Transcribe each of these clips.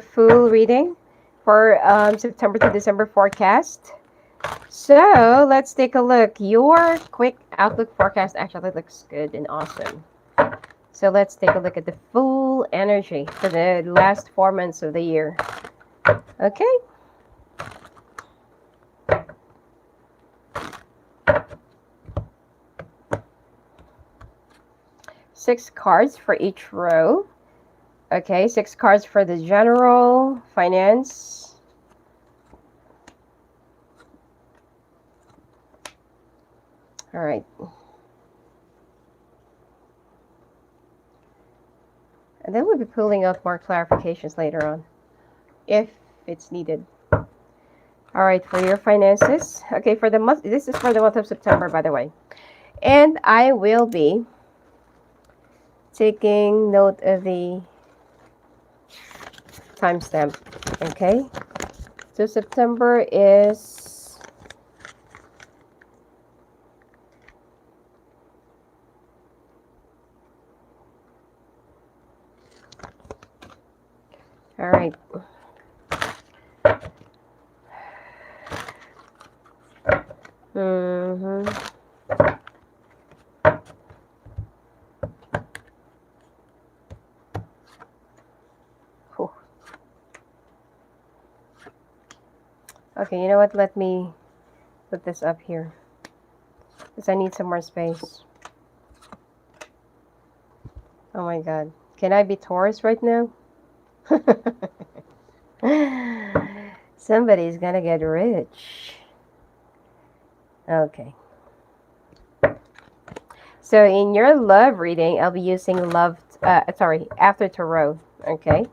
full reading for September to December forecast. So let's take a look. Your quick outlook forecast actually looks good and awesome. So let's take a look at the full energy for the last 4 months of the year. Okay. Six cards for each row. Okay, 6 cards for the general, finance. All right. And then we'll be pulling out more clarifications later on, if it's needed. All right, for your finances. Okay, for the month, this is for the month of September, by the way. And I will be taking note of the timestamp. Okay, so September is all right. Okay, you know what? Let me put this up here because I need some more space. Oh my God. Can I be Taurus right now? Somebody's gonna get rich. Okay. So in your love reading, I'll be using after tarot. Okay.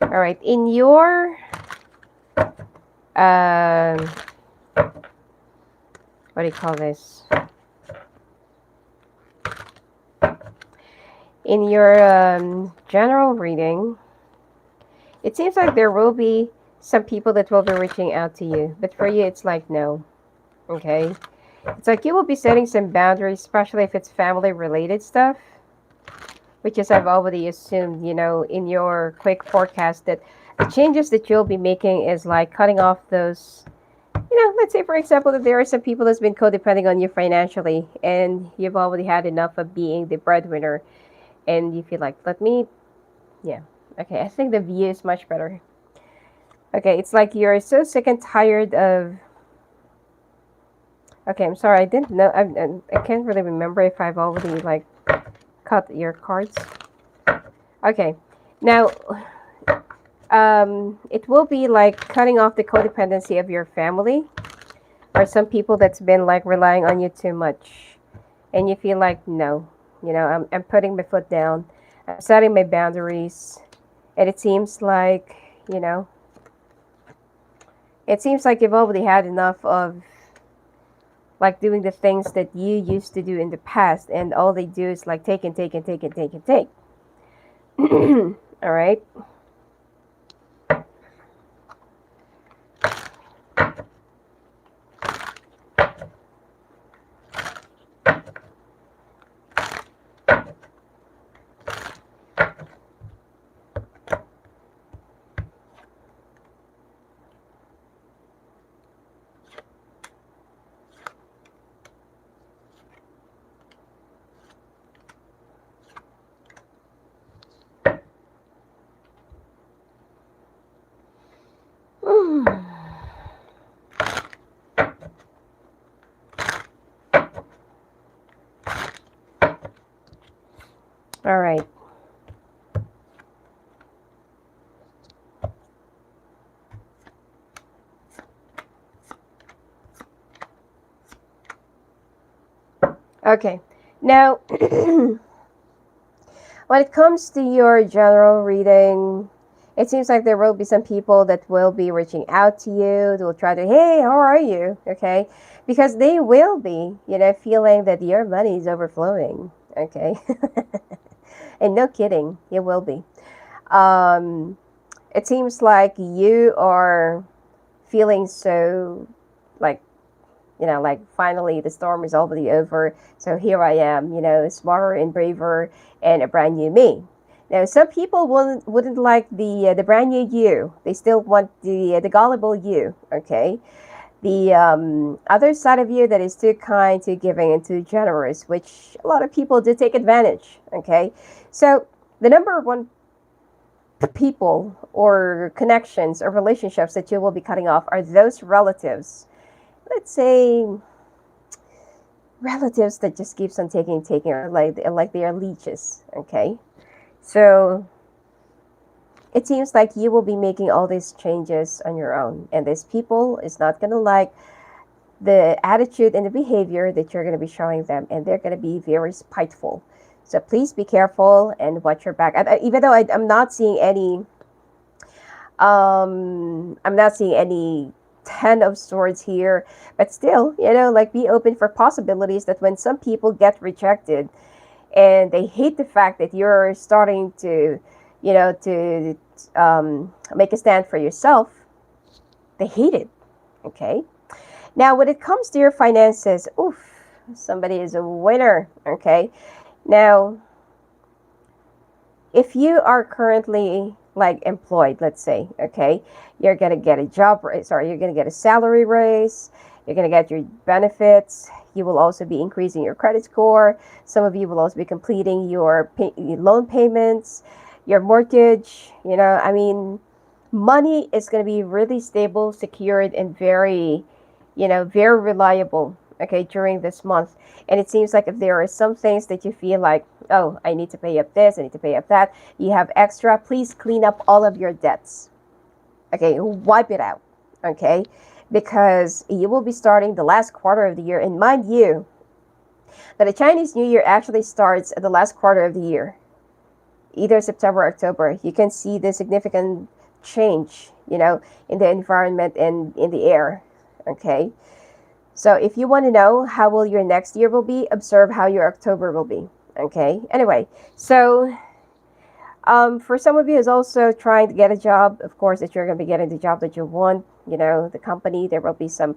All right. In your what do you call this? In your general reading, it seems like there will be some people that will be reaching out to you, but for you, it's like no. Okay. It's like you will be setting some boundaries, especially if it's family-related stuff, which is I've already assumed, you know, in your quick forecast that the changes that you'll be making is like cutting off those, you know, let's say, for example, that there are some people that's been codependent on you financially, and you've already had enough of being the breadwinner, and you feel like, yeah. Okay, I think the view is much better. Okay, it's like you're so sick and tired of... Okay, I'm sorry, I didn't know. I can't really remember if I've already, like, cut your cards. Okay, now, it will be like cutting off the codependency of your family, or some people that's been, like, relying on you too much, and you feel like, no, you know, I'm putting my foot down, I'm setting my boundaries, and it seems like, you know, it seems like you've already had enough of, like, doing the things that you used to do in the past, and all they do is like take and take and take and take and take. All right. All right. Okay. Now, when it comes to your general reading, it seems like there will be some people that will be reaching out to you. They will try to, hey, how are you? Okay. Because they will be, you know, feeling that your money is overflowing. Okay. And no kidding, it will be. It seems like you are feeling so, like, you know, like finally the storm is already over. So here I am, you know, smarter and braver and a brand new me. Now, some people wouldn't like the brand new you. They still want the gullible you. Okay, the other side of you that is too kind, too giving, and too generous, which a lot of people do take advantage. Okay, so the number one people or connections or relationships that you will be cutting off are those relatives. Let's say relatives that just keeps on taking, or like they are leeches. Okay, so it seems like you will be making all these changes on your own, and these people is not gonna like the attitude and the behavior that you're gonna be showing them, and they're gonna be very spiteful. So please be careful and watch your back. Even though I'm not seeing any, I'm not seeing any Ten of Swords here, but still, like be open for possibilities that when some people get rejected and they hate the fact that you're starting to, to make a stand for yourself, they hate it. Okay. Now, when it comes to your finances, oof, somebody is a winner. Okay. Now, if you are currently like employed, let's say, okay, you're gonna get a job, sorry, you're gonna get a salary raise, you're gonna get your benefits, you will also be increasing your credit score, some of you will also be completing your loan payments, your mortgage, I mean, money is going to be really stable, secured, and very, very reliable, okay, during this month. And it seems like if there are some things that you feel like, oh, I need to pay up this, I need to pay up that, you have extra, please clean up all of your debts. Okay, wipe it out, okay? Because you will be starting the last quarter of the year. And mind you, that the Chinese New Year actually starts at the last quarter of the year, either September or October. You can see the significant change, in the environment and in the air, okay? So if you want to know how will your next year will be, observe how your October will be, okay? Anyway, so for some of you who's also trying to get a job, of course, that you're going to be getting the job that you want, the company, there will be some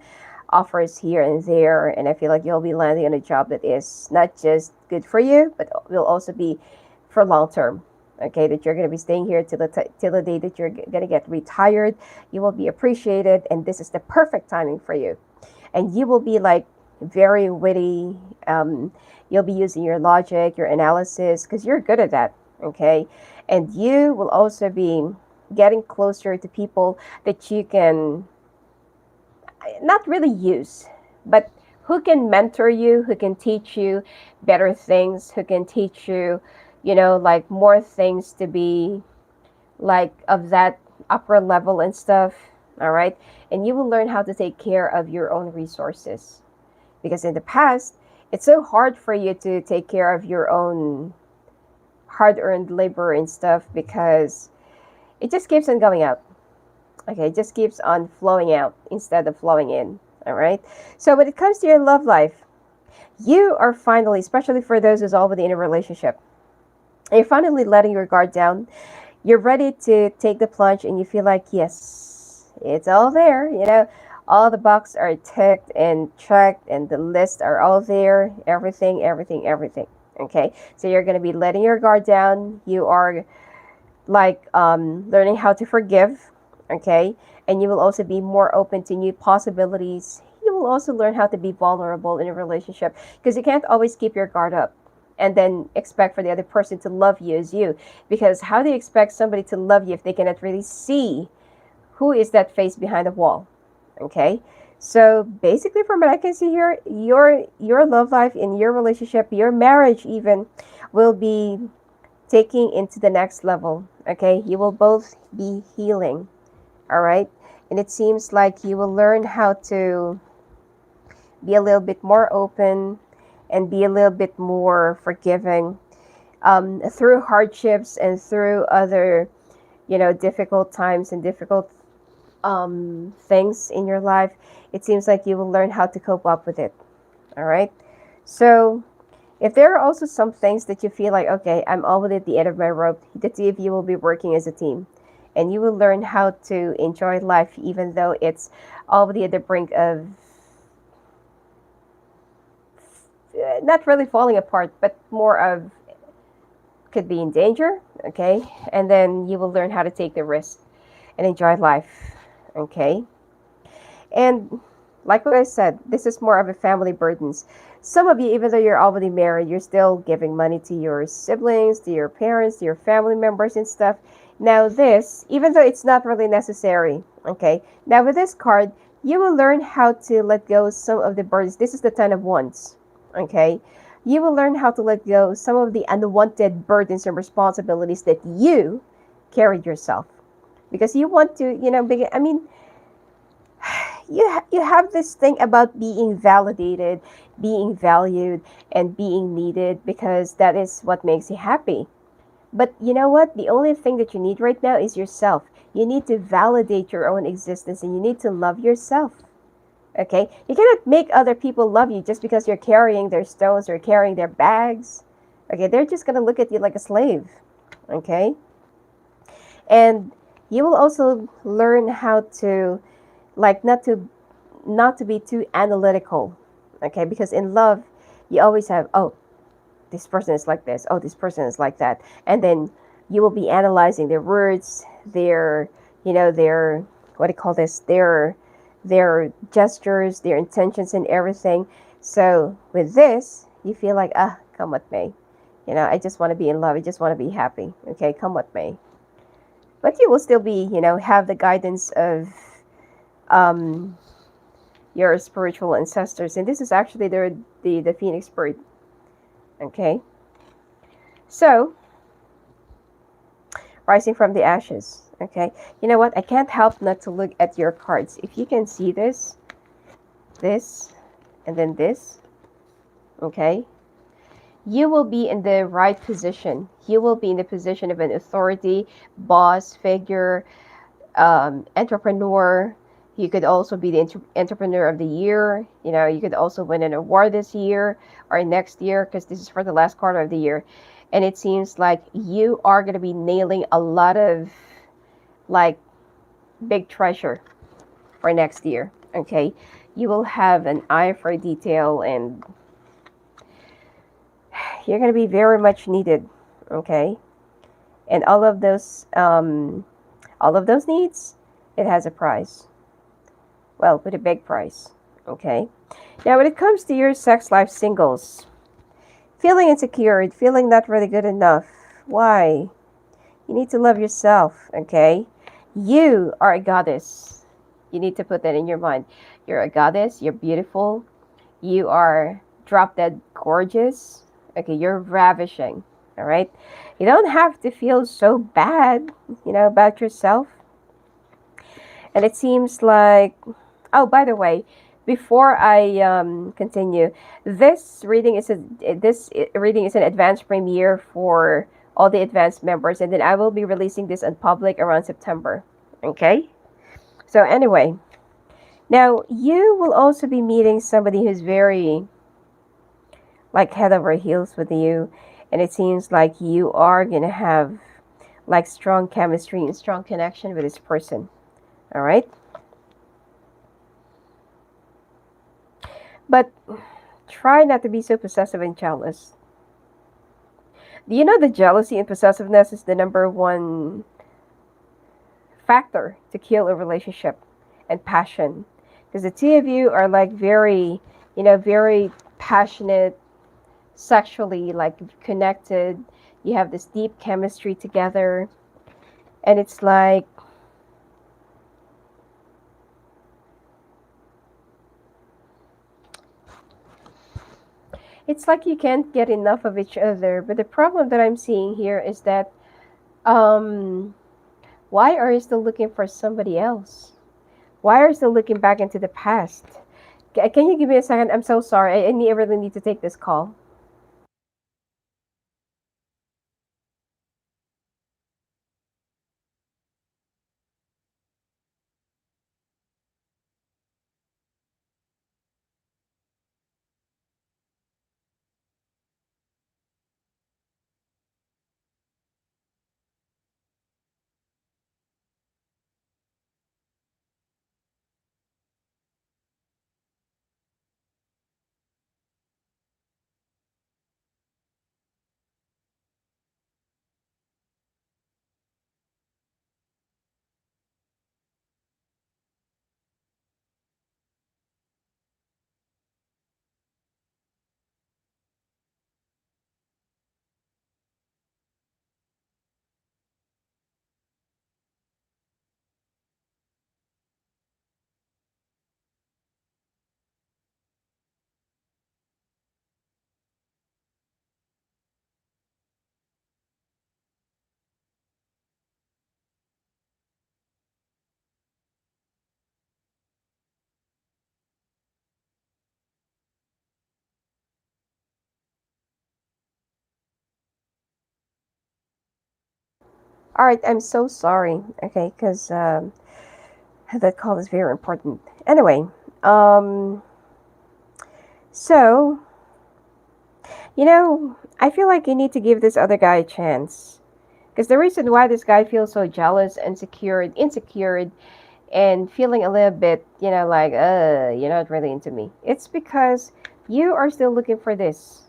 offers here and there, and I feel like you'll be landing on a job that is not just good for you, but will also be for long term. Okay, that you're going to be staying here till the day that you're going to get retired. You will be appreciated, and this is the perfect timing for you. And you will be like very witty. You'll be using your logic, your analysis, because you're good at that. Okay, and you will also be getting closer to people that you can not really use, but who can mentor you, who can teach you better things, who can teach you, like more things to be like of that upper level and stuff. All right. And you will learn how to take care of your own resources. Because in the past, it's so hard for you to take care of your own hard earned labor and stuff because it just keeps on going out. Okay. It just keeps on flowing out instead of flowing in. All right. So when it comes to your love life, you are finally, especially for those who's already in a relationship, you're finally letting your guard down. You're ready to take the plunge and you feel like, yes, it's all there. All the boxes are ticked and checked and the lists are all there. Everything, everything, everything. Okay. So you're going to be letting your guard down. You are like learning how to forgive. Okay. And you will also be more open to new possibilities. You will also learn how to be vulnerable in a relationship because you can't always keep your guard up and then expect for the other person to love you as you. Because how do you expect somebody to love you if they cannot really see who is that face behind the wall? Okay? So basically from what I can see here, your love life in your relationship, your marriage even, will be taking into the next level. Okay? You will both be healing. Alright? And it seems like you will learn how to be a little bit more open and be a little bit more forgiving through hardships and through other, difficult times and difficult things in your life. It seems like you will learn how to cope up with it. All right. So if there are also some things that you feel like, okay, I'm already at the end of my rope, the two of you will be working as a team. And you will learn how to enjoy life even though it's already at the brink of not really falling apart, but more of could be in danger, okay? And then you will learn how to take the risk and enjoy life, okay? And like what I said, this is more of a family burdens. Some of you, even though you're already married, you're still giving money to your siblings, to your parents, to your family members and stuff. Now this, even though it's not really necessary, okay? Now with this card, you will learn how to let go some of the burdens. This is the Ten of Wands, okay? You will learn how to let go some of the unwanted burdens and responsibilities that you carried yourself. Because you want to, I mean, you have this thing about being validated, being valued, and being needed because that is what makes you happy. But you know what? The only thing that you need right now is yourself. You need to validate your own existence and you need to love yourself. Okay? You cannot make other people love you just because you're carrying their stones or carrying their bags. Okay? They're just going to look at you like a slave. Okay? And you will also learn how to like not to be too analytical, okay? Because in love you always have, oh, this person is like this, oh, this person is like that, and then you will be analyzing their words, their their, what do you call this, their gestures, their intentions and everything. So with this you feel like, ah, come with me, I just want to be in love, I just want to be happy, okay, come with me. But you will still be, have the guidance of um your spiritual ancestors, and this is actually the phoenix bird, okay? So rising from the ashes, okay? You know what, I can't help not to look at your cards. If you can see this and then this, okay, you will be in the right position. You will be in the position of an authority, boss figure, entrepreneur. You could also be the entrepreneur of the year. You could also win an award this year or next year because this is for the last quarter of the year. And it seems like you are going to be nailing a lot of like big treasure for next year. Okay. You will have an eye for detail and you're going to be very much needed. Okay. And all of those needs, it has a price. Well, with a big price. Okay. Now, when it comes to your sex life, singles, feeling insecure, feeling not really good enough. Why? You need to love yourself, okay? You are a goddess. You need to put that in your mind. You're a goddess. You're beautiful. You are drop dead gorgeous. Okay, you're ravishing. All right. You don't have to feel so bad, about yourself. And it seems like, oh, by the way, before I continue, this reading is an advanced premiere for all the advanced members, and then I will be releasing this in public around September. Okay. So anyway, now you will also be meeting somebody who's very like head over heels with you, and it seems like you are gonna have like strong chemistry and strong connection with this person. All right. But try not to be so possessive and jealous. Do you know that jealousy and possessiveness is the number one factor to kill a relationship and passion? Because the two of you are like very, very passionate, sexually like connected. You have this deep chemistry together. And it's like, you can't get enough of each other. But the problem that I'm seeing here is that, um, why are you still looking for somebody else? Why are you still looking back into the past? Can you give me a second? I'm so sorry. I really need to take this call. All right, I'm so sorry. Okay, because that call is very important. Anyway, um, so I feel like you need to give this other guy a chance. Because the reason why this guy feels so jealous, insecure, and feeling a little bit, like, you're not really into me. It's because you are still looking for this,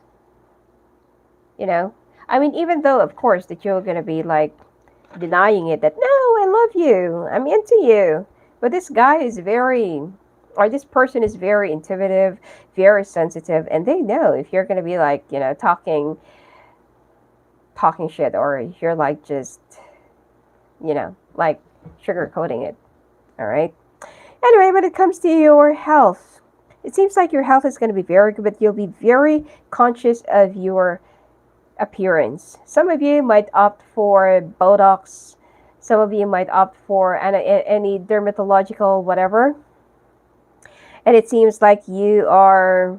you know? I mean, even though, of course, that you're going to be like denying it, that, no, I love you, I'm into you. But this guy is or this person is very intuitive, very sensitive, and they know if you're going to be like, talking shit, or you're like just, like sugarcoating it. All right. Anyway, when it comes to your health, it seems like your health is going to be very good, but you'll be very conscious of your appearance. Some of you might opt for Botox. Some of you might opt for any dermatological whatever. And it seems like you are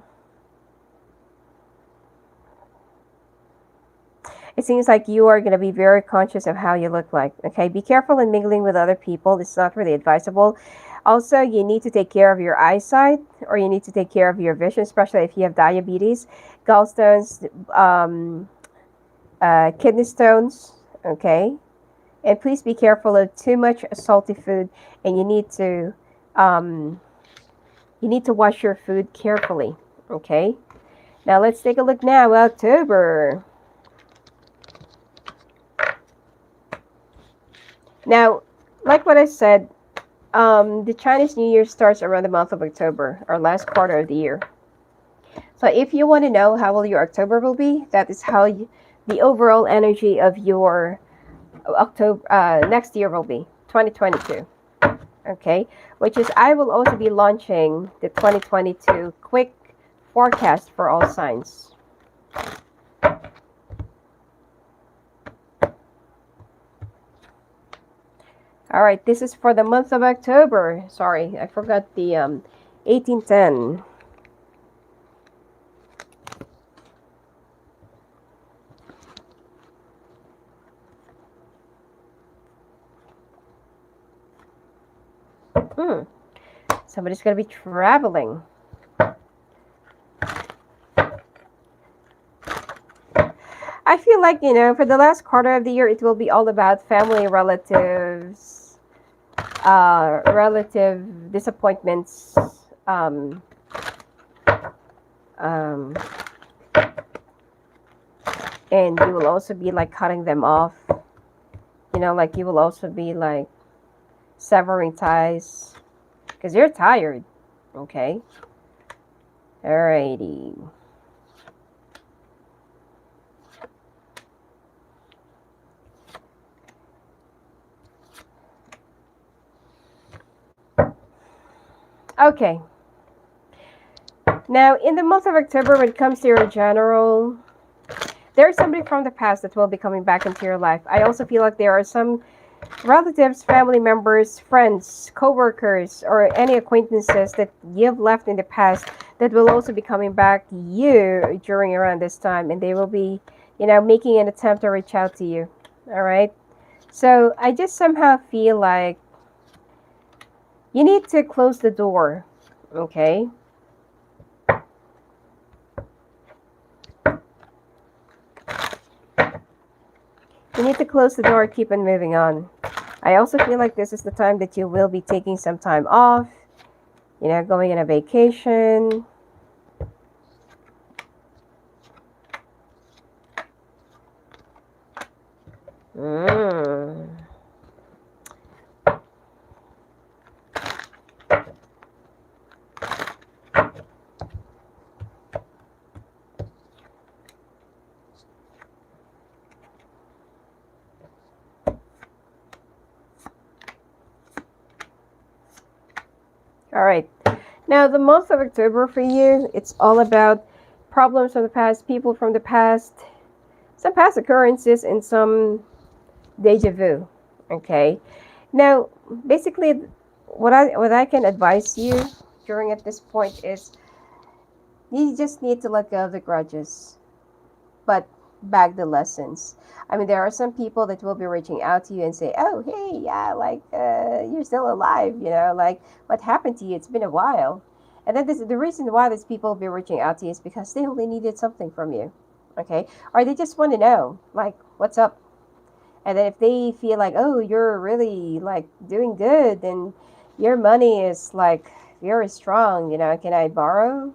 going to be very conscious of how you look like. Okay, be careful in mingling with other people. It's not really advisable. Also, you need to take care of your eyesight, or you need to take care of your vision, especially if you have diabetes, gallstones, kidney stones. Okay, and please be careful of too much salty food, and you need to wash your food carefully. Okay, now let's take a look now. October. Now, like what I said, the Chinese New Year starts around the month of October, or last quarter of the year. So if you want to know how well your October will be, that is how the overall energy of your October next year will be, 2022. Okay, which is I will also be launching the 2022 quick forecast for all signs. All right, this is for the month of October. Sorry, I forgot the 1810. Somebody's going to be traveling. I feel like, for the last quarter of the year, it will be all about family, relatives, relative disappointments, and you will also be like cutting them off. Like you will also be like severing ties because you're tired. Okay. Alrighty. Okay. Now, in the month of October, when it comes to your general, there's somebody from the past that will be coming back into your life. I also feel like there are some relatives, family members, friends, co-workers, or any acquaintances that you've left in the past that will also be coming back during around this time, and they will be, making an attempt to reach out to you. All right. So I just somehow feel like you need to close the door. Okay. You need to close the door, keep on moving on. I also feel like this is the time that you will be taking some time off, going on a vacation. All right. Now, the month of October for you, it's all about problems from the past, people from the past, some past occurrences, and some deja vu. Okay. Now, basically, what I can advise you during at this point is you just need to let go of the grudges. But back the lessons. I mean, there are some people that will be reaching out to you and say, "Oh, hey, yeah, like you're still alive, like what happened to you? It's been a while." And then the reason why these people will be reaching out to you is because they only needed something from you, okay? Or they just want to know, like, what's up. And then if they feel like, oh, you're really like doing good, and your money is like very strong, can I borrow?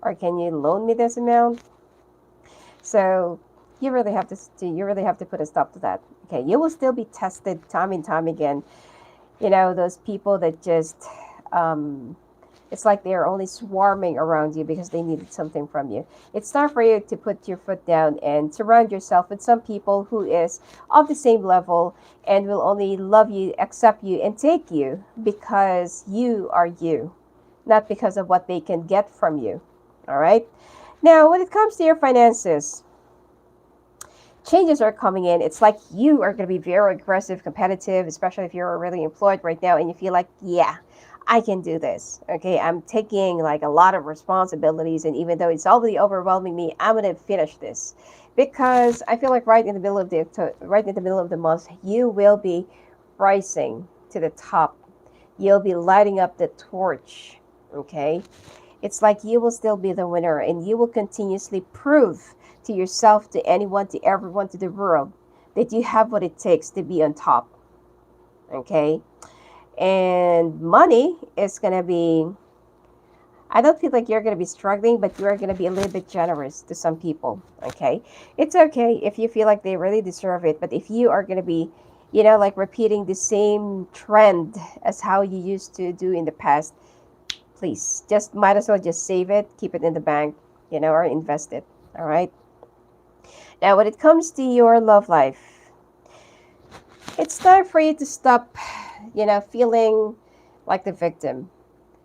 Or can you loan me this amount? So you really have to put a stop to that. Okay, you will still be tested time and time again. Those people that just it's like they're only swarming around you because they needed something from you. It's time for you to put your foot down and surround yourself with some people who is of the same level and will only love you, accept you, and take you because you are you, not because of what they can get from you. All right. Now, when it comes to your finances, changes are coming in. It's like you are going to be very aggressive, competitive, especially if you're really employed right now and you feel like, yeah, I can do this. Okay, I'm taking like a lot of responsibilities, and even though it's already overwhelming me, I'm going to finish this because I feel like right in the middle of the month, you will be rising to the top. You'll be lighting up the torch. Okay, it's like you will still be the winner and you will continuously prove to yourself, to anyone, to everyone, to the world that you have what it takes to be on top. Okay? And money is going to be, I don't feel like you're going to be struggling, but you're going to be a little bit generous to some people. Okay? It's okay if you feel like they really deserve it, but if you are going to be, like repeating the same trend as how you used to do in the past, please just might as well just save it, keep it in the bank, or invest it. All right. Now, when it comes to your love life, it's time for you to stop, feeling like the victim.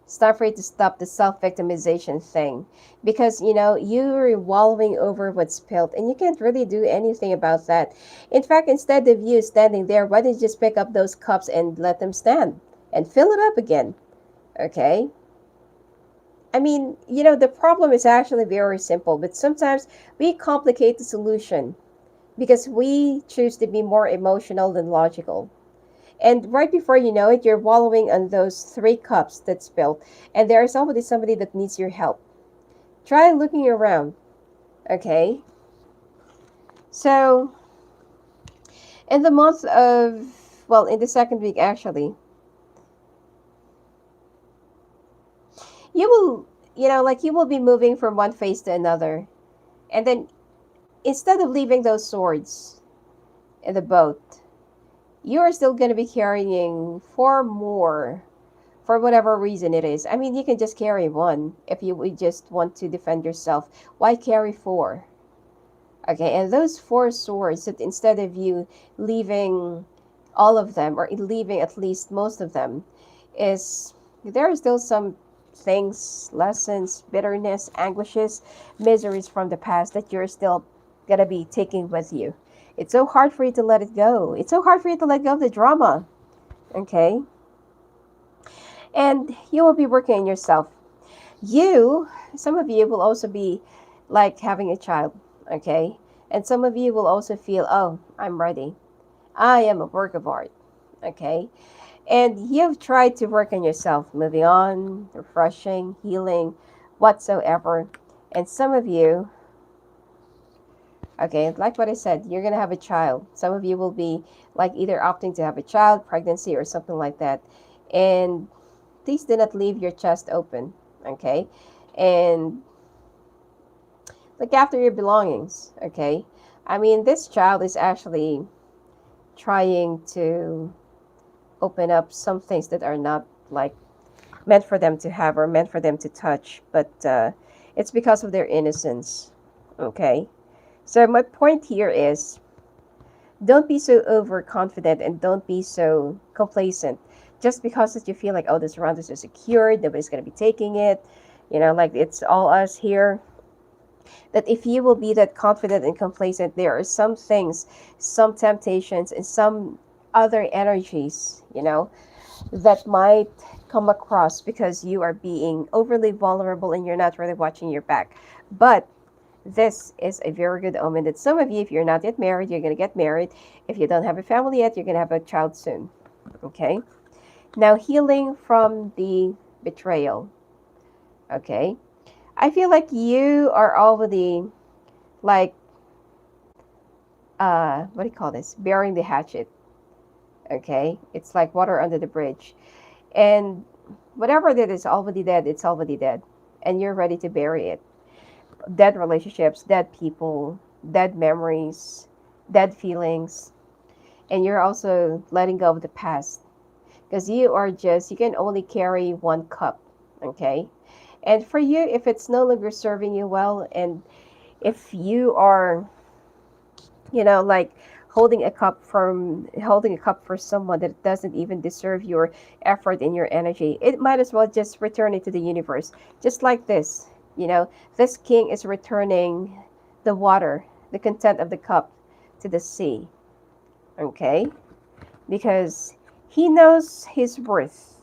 It's time for you to stop the self-victimization thing because, you're evolving over what's spilled and you can't really do anything about that. In fact, instead of you standing there, why don't you just pick up those cups and let them stand and fill it up again? Okay? I mean, the problem is actually very simple, but sometimes we complicate the solution because we choose to be more emotional than logical. And right before you know it, you're wallowing on those 3 cups that spilled, and there is already somebody that needs your help. Try looking around, okay? So, in the month of, well, in the second week actually, you will, like you will be moving from one phase to another. And then instead of leaving those swords in the boat, you are still going to be carrying 4 more for whatever reason it is. I mean, you can just carry 1 if you would just want to defend yourself. Why carry 4? Okay, and those 4 swords, that instead of you leaving all of them or leaving at least most of them, is there are still some things, lessons, bitterness, anguishes, miseries from the past that you're still gonna be taking with you. It's so hard for you to let it go. It's so hard for you to let go of the drama. Okay? And you will be working on yourself. Some of you will also be like having a child. Okay? And some of you will also feel, oh, I'm ready. I am a work of art. Okay? And you've tried to work on yourself, moving on, refreshing, healing, whatsoever. And some of you, okay, like what I said, you're going to have a child. Some of you will be like either opting to have a child, pregnancy, or something like that. And please do not leave your chest open, okay? And look after your belongings, okay? I mean, this child is actually trying to open up some things that are not like meant for them to have or meant for them to touch, but it's because of their innocence, okay? So my point here is, don't be so overconfident and don't be so complacent just because that you feel like, oh, the surroundings are secured, nobody's going to be taking it, like it's all us here. That if you will be that confident and complacent, there are some things, some temptations, and some other energies, that might come across because you are being overly vulnerable and you're not really watching your back. But this is a very good omen that some of you, if you're not yet married, you're going to get married. If you don't have a family yet, you're going to have a child soon. Okay? Now, healing from the betrayal. Okay? I feel like you are already, like, what do you call this? Burying the hatchet. Okay? It's like water under the bridge. And whatever that is already dead, it's already dead. And you're ready to bury it. Dead relationships, dead people, dead memories, dead feelings. And you're also letting go of the past. Because you can only carry one cup. Okay? And for you, if it's no longer serving you well, and if you are, like holding a cup for someone that doesn't even deserve your effort and your energy, it might as well just return it to the universe. Just like this, this king is returning the water, the content of the cup, to the sea. Okay? Because he knows his worth.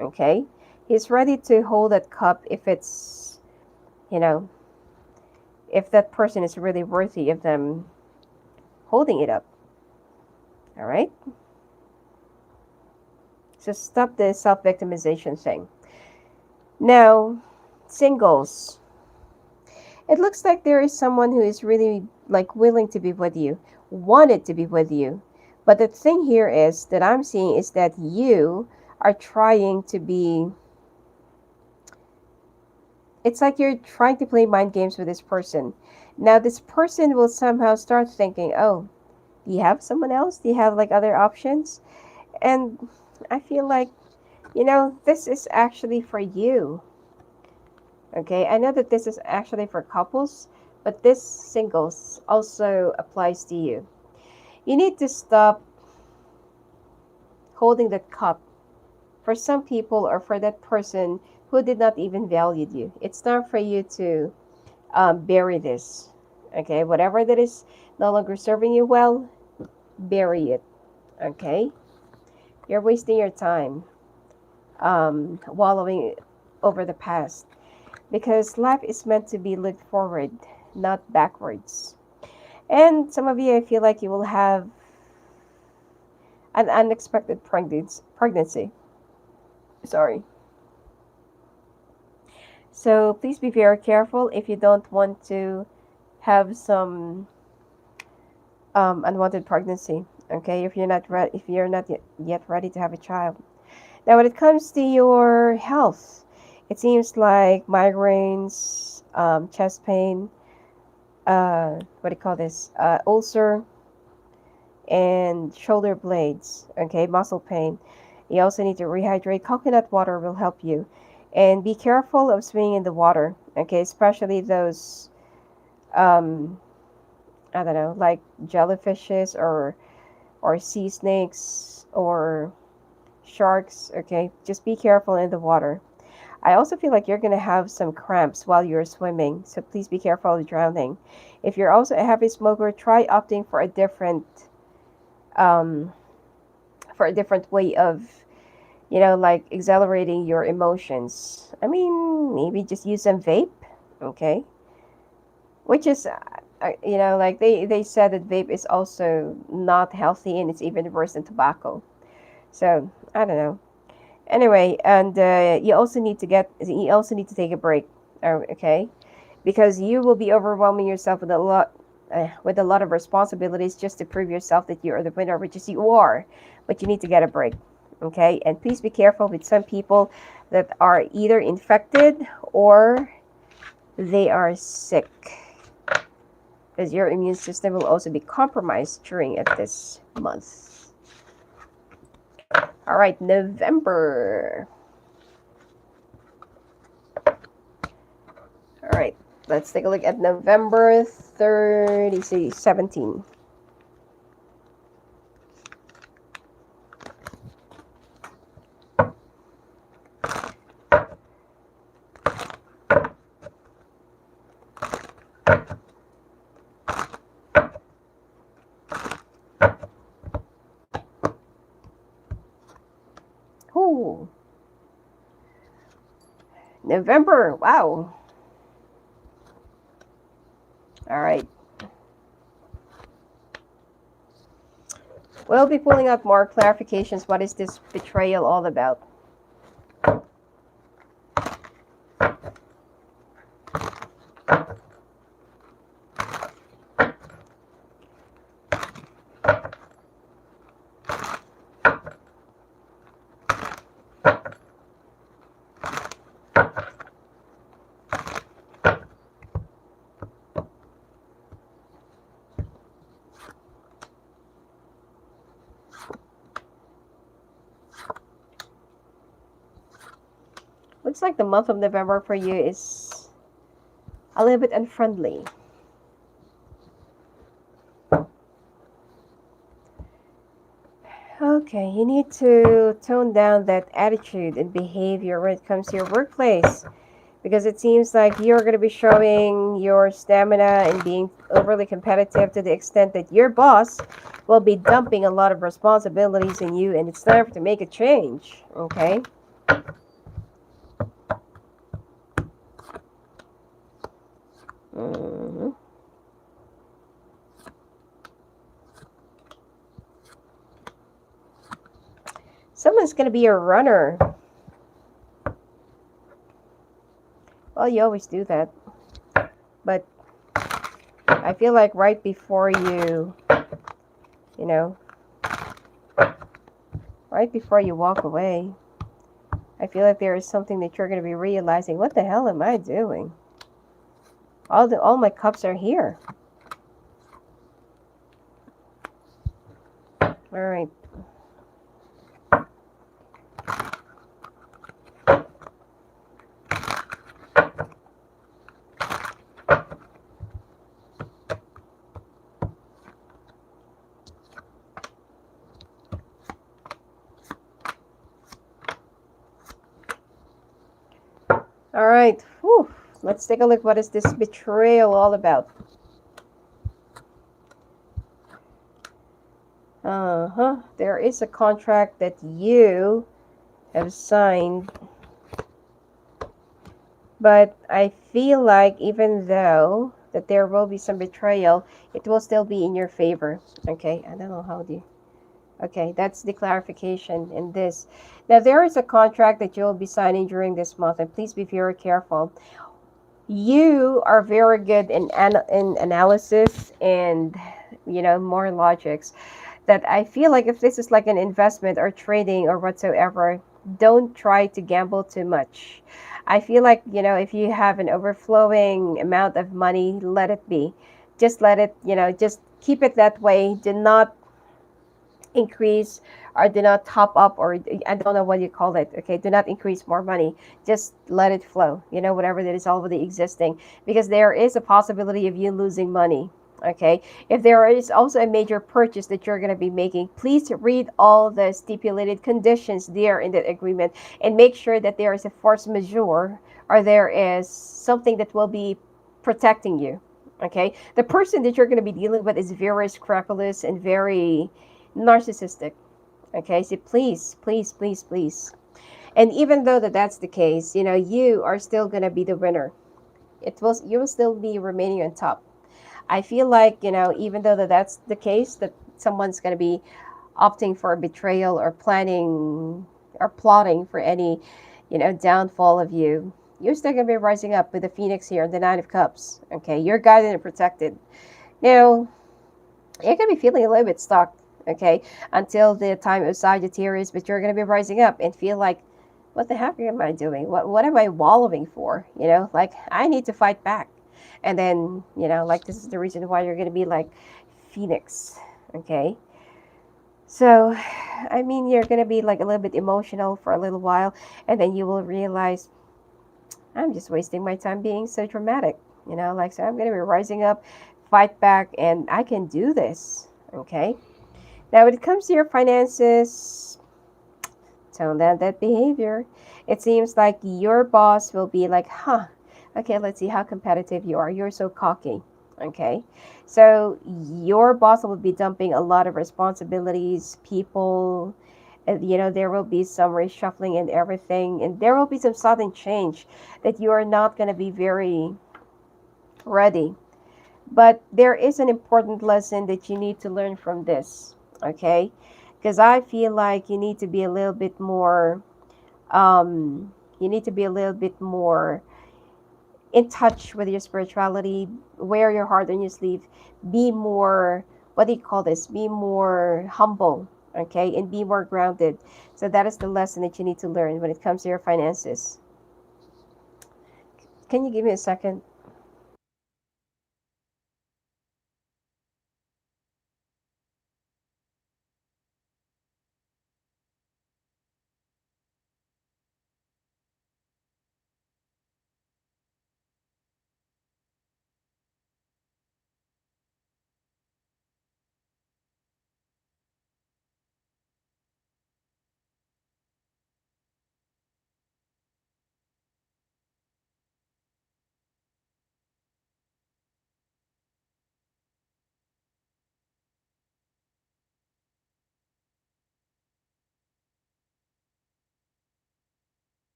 Okay? He's ready to hold that cup if it's, you know, if that person is really worthy of them holding it up. All right? So stop the self-victimization thing. Now, singles. It looks like there is someone who is really like willing to be with you, wanted to be with you. But the thing here is that I'm seeing is that you are trying to be, it's like you're trying to play mind games with this person. Now this person will somehow start thinking, oh, do you have someone else? Do you have like other options? And I feel like, this is actually for you. Okay, I know that this is actually for couples, but this singles also applies to you. You need to stop holding that cup for some people or for that person who did not even value you. It's time for you to bury this. Okay, whatever that is no longer serving you well, bury it. Okay, you're wasting your time wallowing over the past, because life is meant to be lived forward, not backwards. And some of you, I feel like you will have an unexpected pregnancy. Sorry. So please be very careful if you don't want to have some unwanted pregnancy. Okay, if you're not yet ready to have a child. Now, when it comes to your health, it seems like migraines, chest pain, what do you call this? Ulcer, and shoulder blades. Okay, muscle pain. You also need to rehydrate. Coconut water will help you. And be careful of swimming in the water. Okay, especially those, um, I don't know, like jellyfishes or sea snakes or sharks. Okay, just be careful in the water. I also feel like you're going to have some cramps while you're swimming, so please be careful of drowning. If you're also a heavy smoker, try opting um, for a different way of, like accelerating your emotions. I mean, maybe just use some vape, okay? Which is, like they said that vape is also not healthy and it's even worse than tobacco. So, I don't know. Anyway, and you also need to take a break, okay? Because you will be overwhelming yourself with a lot of responsibilities just to prove yourself that you are the winner, which is you are, but you need to get a break, okay? And please be careful with some people that are either infected or they are sick, because your immune system will also be compromised during this month. All right, November. All right, let's take a look at November 30, 17. Ooh, November, wow. All right. We'll be pulling out more clarifications. What is this betrayal all about? Looks like the month of November for you is a little bit unfriendly. Okay, you need to tone down that attitude and behavior when it comes to your workplace, because it seems like you're going to be showing your stamina and being overly competitive to the extent that your boss will be dumping a lot of responsibilities in you, and it's time to make a change, okay? Someone's going to be a runner. Well, you always do that. But I feel like right before right before you walk away, I feel like there is something that you're going to be realizing. What the hell am I doing? All my cups are here. All right. All right. Whew. Let's take a look. What is this betrayal all about? There is a contract that you have signed, but I feel like even though that there will be some betrayal, it will still be in your favor. Okay, I don't know how do you... Okay, that's the clarification in this. Now, there is a contract that you'll be signing during this month, and please be very careful. You are very good in analysis and, more logics. That I feel like if this is like an investment or trading or whatsoever, don't try to gamble too much. I feel like, if you have an overflowing amount of money, let it be. Just let it, just keep it that way. Do not increase or do not top up, or I don't know what you call it. Okay, do not increase more money. Just let it flow, whatever that is already existing, because there is a possibility of you losing money. Okay, if there is also a major purchase that you're going to be making, please read all the stipulated conditions there in the agreement and make sure that there is a force majeure or there is something that will be protecting you. Okay, the person that you're going to be dealing with is very scrupulous and very narcissistic. Okay, so please, please, please, please. And even though that's the case, you are still going to be the winner. You will still be remaining on top. I feel like, even though that's the case, that someone's going to be opting for a betrayal or planning or plotting for any, downfall of you, you're still going to be rising up with the Phoenix here and the Nine of Cups. Okay, you're guided and protected. Now, you're going to be feeling a little bit stuck, okay, until the time of Sagittarius, but you're going to be rising up and feel like, what the heck am I doing? What am I wallowing for? Like, I need to fight back. And then, like, this is the reason why you're going to be like Phoenix, okay? So, I mean, you're going to be like a little bit emotional for a little while, and then you will realize, I'm just wasting my time being so dramatic, like, so I'm going to be rising up, fight back, and I can do this, okay? Now, when it comes to your finances, tone down that behavior. It seems like your boss will be like, okay, let's see how competitive you are. You're so cocky. Okay, so your boss will be dumping a lot of responsibilities, people, and, there will be some reshuffling and everything, and there will be some sudden change that you are not going to be very ready But there is an important lesson that you need to learn from this, okay? Because I feel like you need to be a little bit more, you need to be a little bit more in touch with your spirituality, wear your heart on your sleeve, be more, what do you call this? Be more humble, okay? And be more grounded. So that is the lesson that you need to learn when it comes to your finances. Can you give me a second?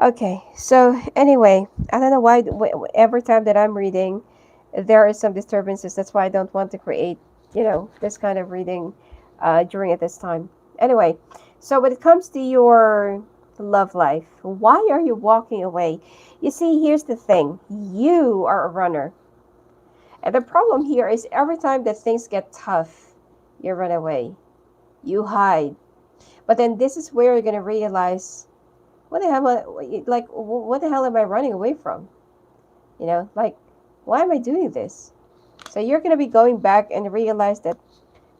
Okay, so anyway, I don't know why every time that I'm reading, there is some disturbances. That's why I don't want to create, this kind of reading during at this time. Anyway, so when it comes to your love life, why are you walking away? You see, here's the thing. You are a runner. And the problem here is every time that things get tough, you run away. You hide. But then this is where you're going to realize what the hell what the hell am I running away from? Like, why am I doing this? So you're going to be going back and realize that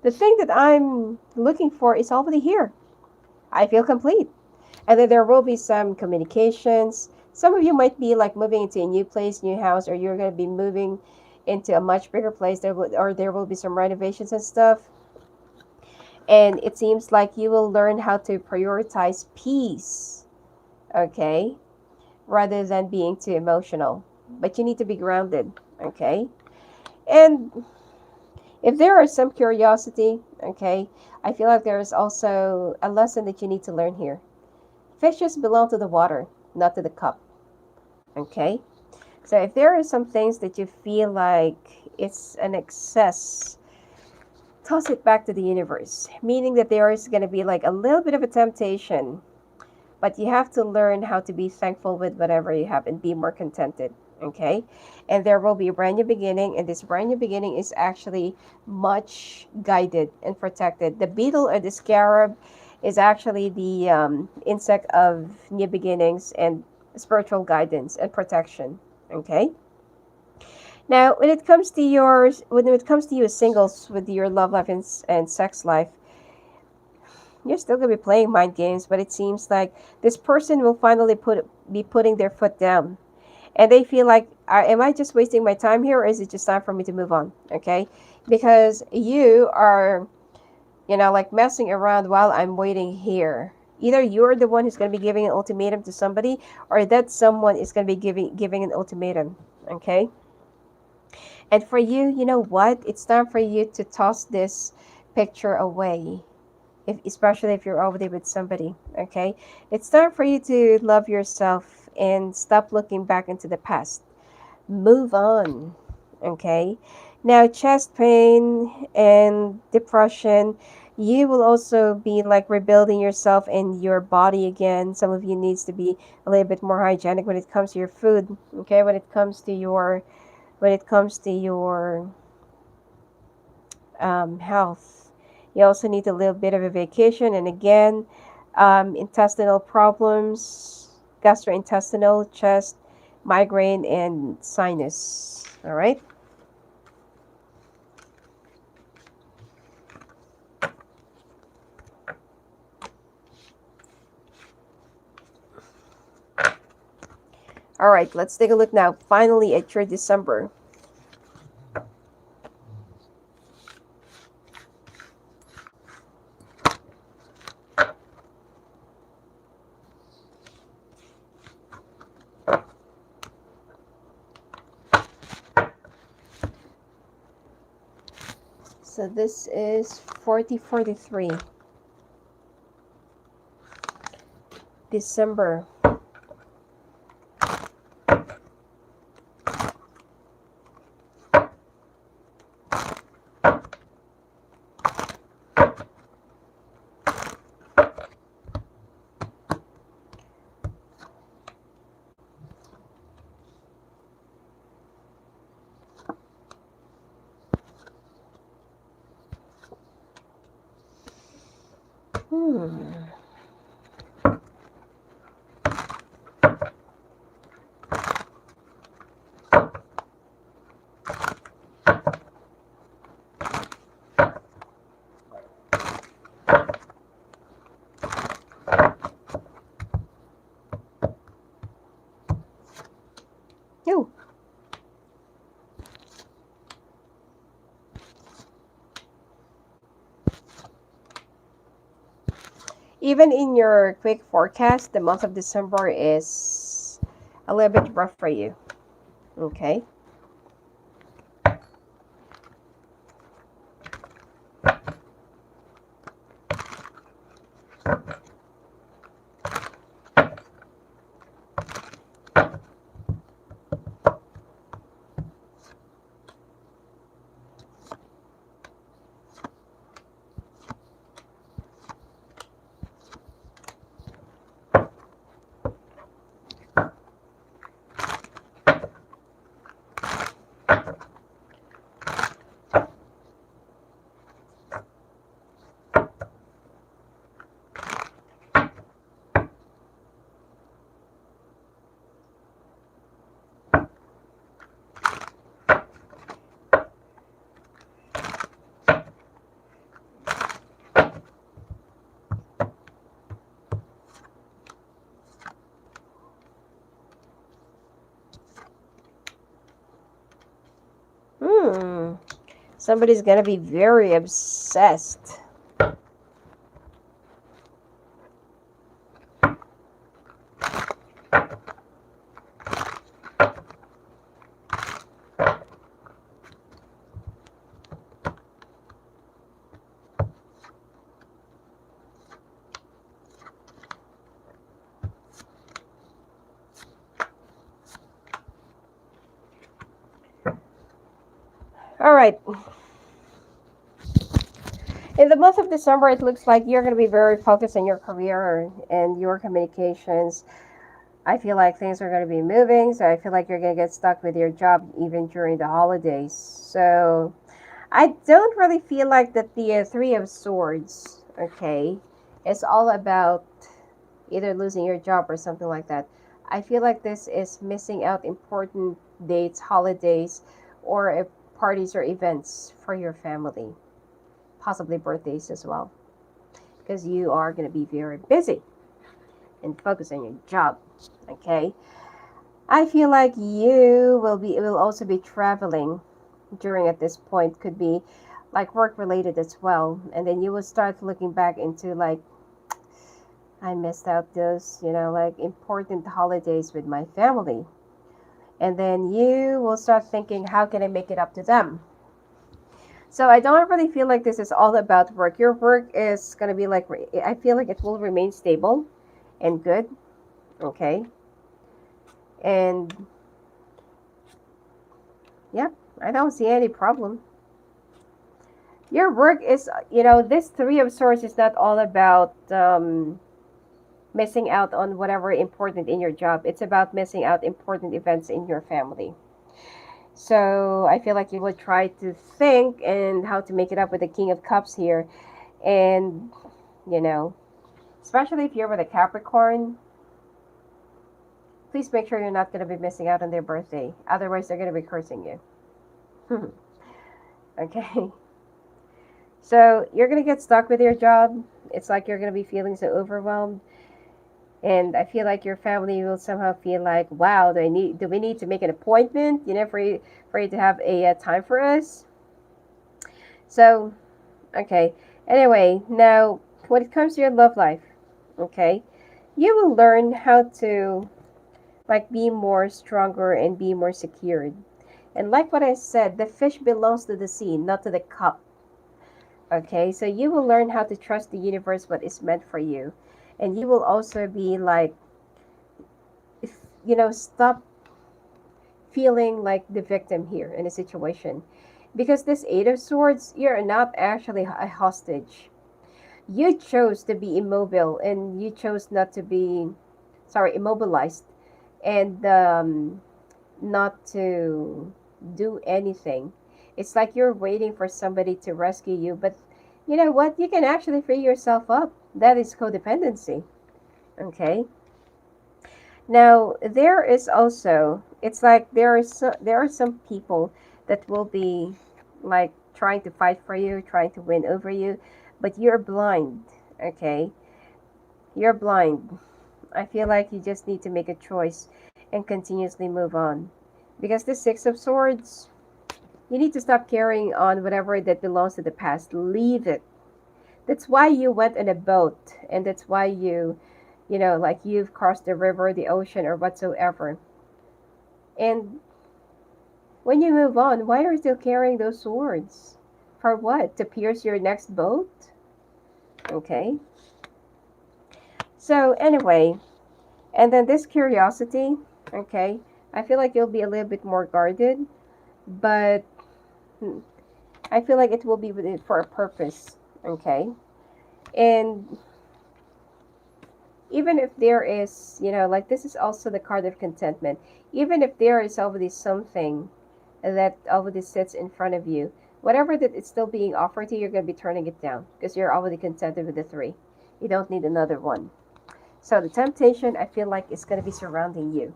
the thing that I'm looking for is already here. I feel complete. And then there will be some communications. Some of you might be like moving into a new place, new house, or you're going to be moving into a much bigger place. There will be some renovations and stuff. And it seems like you will learn how to prioritize peace, okay, rather than being too emotional. But you need to be grounded, okay? And if there is some curiosity, okay, I feel like there is also a lesson that you need to learn here. Fishes belong to the water, not to the cup, okay? So if there are some things that you feel like it's an excess, toss it back to the universe, meaning that there is going to be like a little bit of a temptation, but you have to learn how to be thankful with whatever you have and be more contented, okay? And there will be a brand new beginning, and this brand new beginning is actually much guided and protected. The beetle or the scarab is actually the insect of new beginnings and spiritual guidance and protection, okay? Now when it comes to your singles with your love life and sex life, you're still gonna be playing mind games, but it seems like this person will finally be putting their foot down, and they feel like, am I just wasting my time here, or is it just time for me to move on? Okay, because you are, like messing around while I'm waiting here. Either you're the one who's gonna be giving an ultimatum to somebody, or that someone is gonna be giving an ultimatum. Okay, and for you, you know what? It's time for you to toss this picture away especially if you're already with somebody, okay? It's time for you to love yourself and stop looking back into the past. Move on, okay? Now, chest pain and depression, you will also be like rebuilding yourself and your body again. Some of you needs to be a little bit more hygienic when it comes to your food, okay? When it comes to your health. You also need a little bit of a vacation, and again, intestinal problems, gastrointestinal, chest, migraine, and sinus. All right. All right. Let's take a look now. Finally, at your December. So this is 4043. December. Oh. Even in your quick forecast, the month of December is a little bit rough for you. Okay. Somebody's gonna be very obsessed. All right. In the month of December, it looks like you're going to be very focused on your career and your communications. I feel like things are going to be moving, so I feel like you're going to get stuck with your job even during the holidays. So I don't really feel like that the Three of Swords, okay, is all about either losing your job or something like that. I feel like this is missing out important dates, holidays, or parties or events for your family. Possibly birthdays as well, because you are going to be very busy and focus on your job. Okay, I feel like you will also be traveling during at this point. Could be like work related as well, and then you will start looking back into like, I missed out those, like important holidays with my family, and then you will start thinking, how can I make it up to them? So I don't really feel like this is all about work. Your work is going to be like, I feel like it will remain stable and good. Okay. And yeah, I don't see any problem. Your work is, this Three of Swords is not all about missing out on whatever important in your job. It's about missing out important events in your family. So I feel like you would try to think and how to make it up with the King of Cups here. And, especially if you're with a Capricorn, please make sure you're not going to be missing out on their birthday. Otherwise, they're going to be cursing you. Okay. So you're going to get stuck with your job. It's like you're going to be feeling so overwhelmed. And I feel like your family will somehow feel like, wow, do we need to make an appointment, for you to have a time for us? So, okay. Anyway, now when it comes to your love life, okay, you will learn how to like be more stronger and be more secured. And like what I said, the fish belongs to the sea, not to the cup. Okay, so you will learn how to trust the universe, what is meant for you. And you will also be like, if, you know, stop feeling like the victim here in a situation. Because this Eight of Swords, you're not actually a hostage. You chose to be immobile, and you chose not to be, sorry, immobilized, and not to do anything. It's like you're waiting for somebody to rescue you, but you know what? You can actually free yourself up. That is codependency. Okay. Now there is also, it's like there are some people that will be like trying to fight for you, trying to win over you, but you're blind. Okay, you're blind. I feel like you just need to make a choice and continuously move on, because the Six of Swords, you need to stop carrying on whatever that belongs to the past. Leave it. That's why you went on a boat, and that's why you know, like you've crossed the river, the ocean, or whatsoever. And when you move on, why are you still carrying those swords? For what? To pierce your next boat? Okay. So, anyway, and then this curiosity, okay, I feel like you'll be a little bit more guarded, but I feel like it will be with it for a purpose, okay? And even if there is, you know, like this is also the card of contentment. Even if there is already something that already sits in front of you, whatever that is still being offered to you, you're going to be turning it down because you're already contented with the three. You don't need another one. So the temptation, I feel like, is going to be surrounding you.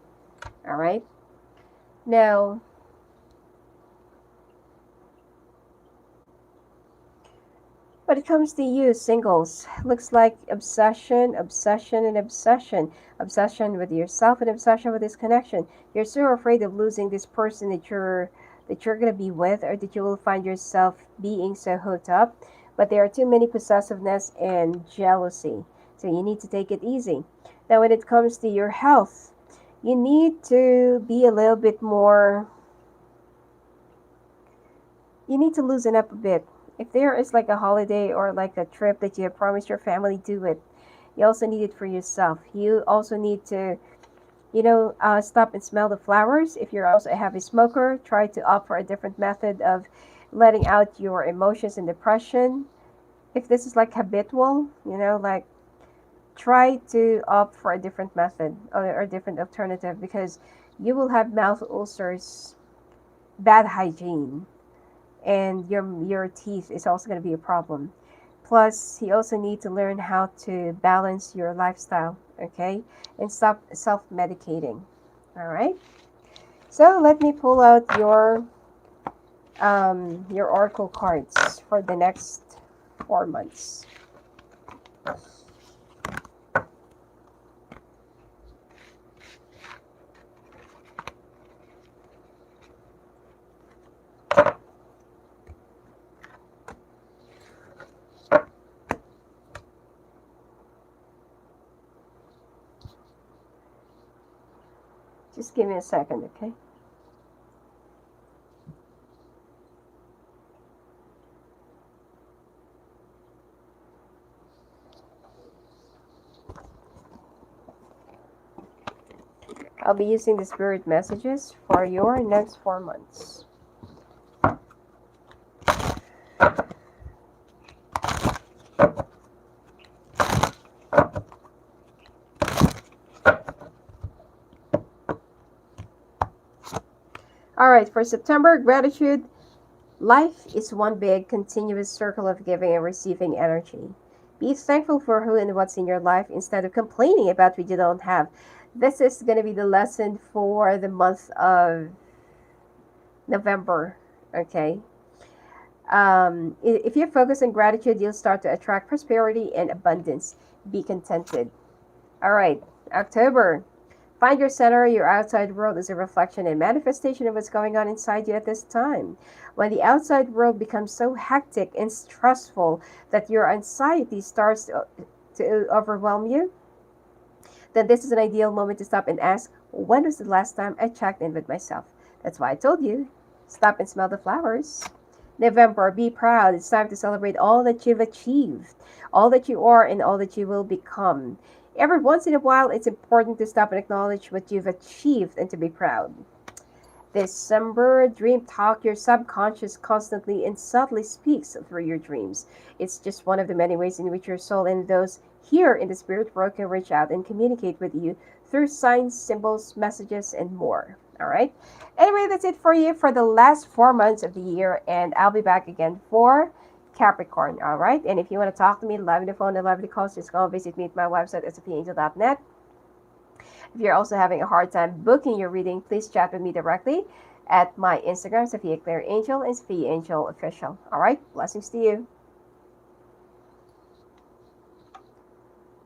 All right? Now, when it comes to you, singles, looks like obsession, obsession, and obsession. Obsession with yourself and obsession with this connection. You're so afraid of losing this person that you're gonna be with, or that you will find yourself being so hooked up. But there are too many possessiveness and jealousy. So you need to take it easy. Now when it comes to your health, you need to be a little bit more, you need to loosen up a bit. If there is like a holiday or like a trip that you have promised your family, do it. You also need it for yourself. You also need to, you know, stop and smell the flowers. If you're also a heavy smoker, try to opt for a different method of letting out your emotions and depression. If this is like habitual, you know, like try to opt for a different method or a different alternative, because you will have mouth ulcers, bad hygiene, and your teeth is also going to be a problem. Plus, you also need to learn how to balance your lifestyle, okay? And stop self-medicating. All right? So, let me pull out your oracle cards for the next 4 months. Just give me a second, okay? I'll be using the spirit messages for your next 4 months. All right, for September, gratitude. Life is one big, continuous circle of giving and receiving energy. Be thankful for who and what's in your life instead of complaining about what you don't have. This is going to be the lesson for the month of November. Okay. If you focus on gratitude, you'll start to attract prosperity and abundance. Be contented. All right, October. Find your center. Your outside world is a reflection and manifestation of what's going on inside you at this time. When the outside world becomes so hectic and stressful that your anxiety starts to overwhelm you, then this is an ideal moment to stop and ask, when was the last time I checked in with myself? That's why I told you, stop and smell the flowers. November, be proud. It's time to celebrate all that you've achieved, all that you are, and all that you will become. Every once in a while, it's important to stop and acknowledge what you've achieved and to be proud. December, dream talk. Your subconscious constantly and subtly speaks through your dreams. It's just one of the many ways in which your soul and those here in the spirit world can reach out and communicate with you through signs, symbols, messages, and more. All right. Anyway, that's it for you for the last 4 months of the year, and I'll be back again for Capricorn. All right. And if you want to talk to me live on the phone and live on the calls, just go visit me at my website, sophiaclaireangel.net. If you're also having a hard time booking your reading, please chat with me directly at my Instagram, Sophia Claire Angel, and Sophia Angel Official. All right, blessings to you.